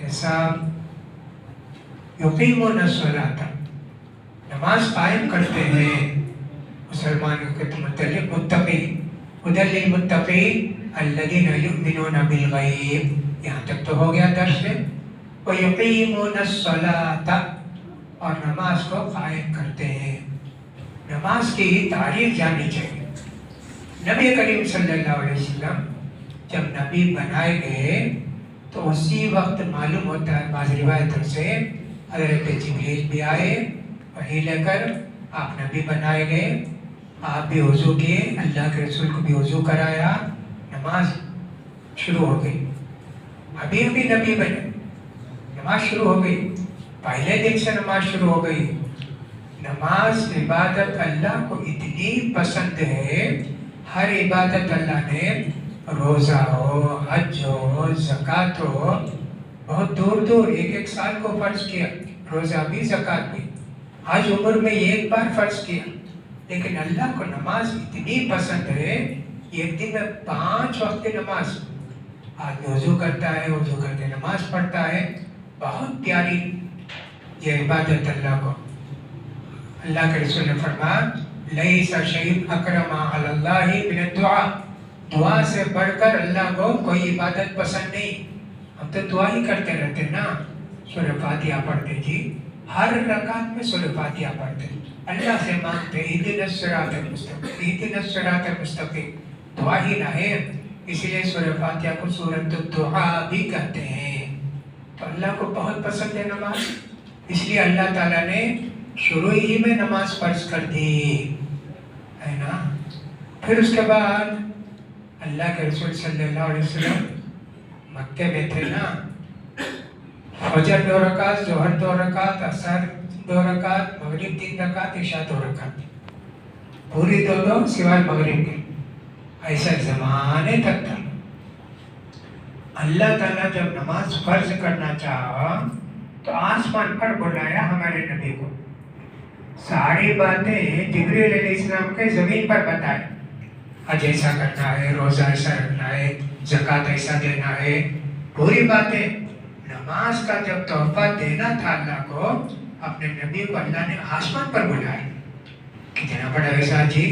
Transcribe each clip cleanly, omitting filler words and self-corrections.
کہ صاحب یقیمون الصلاۃ، نماز قائم کرتے ہیں مسلمانوں کے متعلق متقی، ھدی للمتقین الذین یؤمنون بالغیب. یہاں تک تو ہو گیا درس میں. وَيُقِيمُونَ الصَّلَاةَ، اور نماز کو قائم کرتے ہیں. نماز کی تاریخ جاننی چاہیے. نبی کریم صلی اللہ علیہ وسلم جب نبی بنائے گئے تو اسی وقت معلوم ہوتا ہے بعض روایتوں سے حضرت جبریل بھی آئے وحی لے کر، آپ نبی بنائے گئے، آپ بھی وضو کیے، اللہ کے رسول کو بھی وضو کرایا، نماز شروع ہو گئی. ابھی نبی بنے، نماز شروع ہو گئی، پہلے دن سے نماز شروع ہو گئی. نماز عبادت اللہ کو اتنی پسند ہے، ہر عبادت اللہ نے، روزہ ہو، حج ہو، زکوٰۃ ہو، بہت دور دور ایک سال کو فرض کیا، روزہ بھی زکوٰۃ بھی. حج عمر میں ایک بار فرض کیا، لیکن اللہ کو نماز اتنی پسند ہے، ایک دن میں 5 وقت کی نماز. آدمی وضو کرتا ہے، وضو کر کے نماز پڑھتا ہے. بہت پیاری یہ عبادت اللہ کو. اللہ کے رسول نے فرمایا لیس شیء اکرم علی اللہ من الدعاء، دعا سے بڑھ کر اللہ کو کوئی عبادت پسند نہیں. ہم تو دعا ہی کرتے رہتے نا، سورہ فاتحہ پڑھتے جی، ہر رکعت میں سورہ فاتحہ پڑھتے، اللہ سے مانگتے اہدنا الصراط المستقیم، اہدنا الصراط المستقیم. دعا ہی نہ ہے، اس لیے سورہ فاتحہ کو سورۃ الدعاء بھی کہتے ہیں. تو اللہ کو بہت پسند ہے نماز، اس لیے اللہ تعالیٰ نے شروع ہی میں نماز فرض کر دی ہے نا. پھر اس کے بعد اللہ کے رسول صلی اللہ علیہ وسلم مکے میں تھے نا، فجر 2 رکعت، ظہر 2 رکعت، عصر 2 رکعت، مغرب 3 رکعت، عشاء 2 رکعت، پوری 2 سوائے مغرب کے. ایسا زمانے تک تھا. اللہ تعالیٰ جب نماز فرض کرنا چاہا تو آسمان پر بلایا ہمارے نبی کو، ساری باتیں جبریل علیہ السلام کے زمین پر بتائے. حج ایسا کرنا ہے، روزہ ایسا رکھنا ہے، زکوٰۃ ایسا دینا ہے، پوری باتیں. نماز کا جب تحفہ دینا تھا اللہ کو، اپنے نبی کو اللہ نے آسمان پر بلایا. کتنا بڑا احسان جی،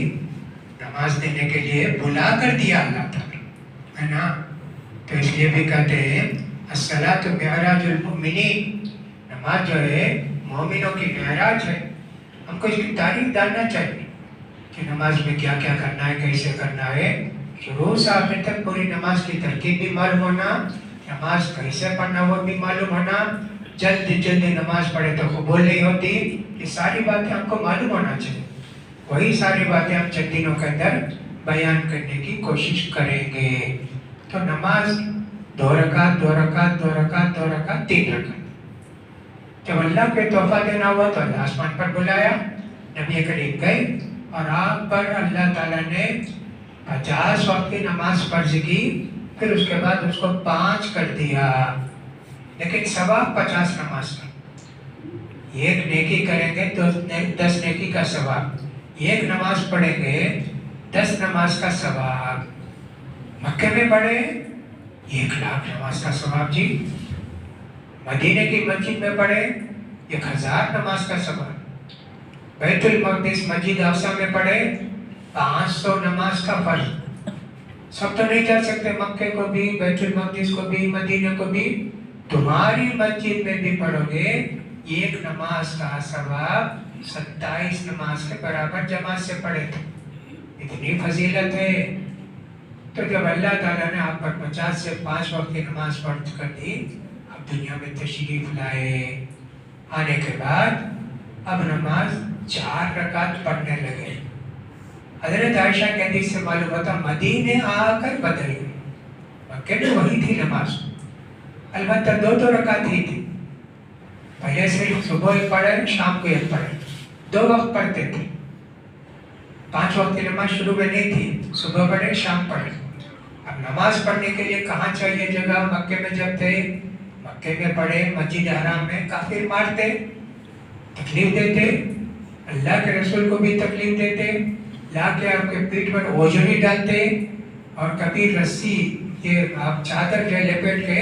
نماز دینے کے لیے بلا کر دیا اللہ تعالیٰ ہے نا. تو اس لیے بھی کہتے ہیں الصلاۃ معراج المؤمنین، نماز جو ہے مومنوں کی معراج ہے. ہم کو اس کی تاریخ جاننا چاہیے کہ نماز میں کیا کیا کرنا ہے، کیسے کرنا ہے. شروع سے آخر تک پوری نماز کی ترکیب بھی معلوم ہونا، نماز کیسے پڑھنا وہ بھی معلوم ہونا. جلدی نماز پڑھے تو قبول نہیں ہوتی. یہ ساری باتیں ہم کو معلوم ہونا چاہیے. وہی ساری باتیں ہم چند دنوں کے اندر بیان کرنے کی کوشش کریں گے. تو نماز 2 رکعت 2 رکعت 2 رکعت 2 رکعت 3 رکعت. جب اللہ کے تحفہ دینا ہوا تو اللہ آسمان پر بلایا، نبی کریم گئے اور آپ پر اللہ تعالیٰ نے 50 وقت کی نماز فرض کی. پھر اس کے بعد اس کو 5 کر دیا، لیکن ثواب 50 نماز کا. 1 نیکی کریں گے تو 10 نیکی کا ثواب، 1 نماز پڑھیں گے 10 نماز کا ثواب. مکے میں پڑھے 1,00,000 نماز کا ثواب جی. مدینے کی مسجد میں پڑھے 1,000 نماز کا ثواب. بیت المقدس مسجد اقصی میں پڑھے 500 نماز کا فرض. سب تو نہیں جا سکتے، مکے کو بھی، بیت المقدس کو بھی، مدینے کو بھی. تمہاری مسجد میں بھی پڑھو گے 1 نماز کا ثواب 27 نماز کے برابر جماعت سے پڑھے تھے. اتنی فضیلت ہے. تو جب اللہ تعالیٰ نے آپ پر 50 سے 5 وقت کی نماز فرض کر دی، اب دنیا میں تشریف لائے. آنے کے بعد اب نماز 4 رکعت پڑھنے لگے. حضرت عائشہ کے حدیث سے معلوم ہوتا مدینے آ کر بدل گئی. مکے میں وہی تھی نماز، البتہ 2 رکعت ہی تھی. پہلے صرف صبح ایک پڑھے، شام کو ایک پڑھے، 2 وقت پڑھتے تھے. 5 وقت کی نماز شروع میں نہیں تھی، صبح پڑھے شام پڑھے. اب نماز پڑھنے کے لیے کہاں چاہیے جگہ؟ مکے میں جب تھے مکے میں پڑھے، مسجد حرام میں کافر مارتے، تکلیف دیتے، اللہ کے رسول کو بھی تکلیف دیتے، لا کے آپ کے پیٹ پر اوجھڑی ڈالتے، اور کبھی رسی یہ آپ چادر کے لپیٹ کے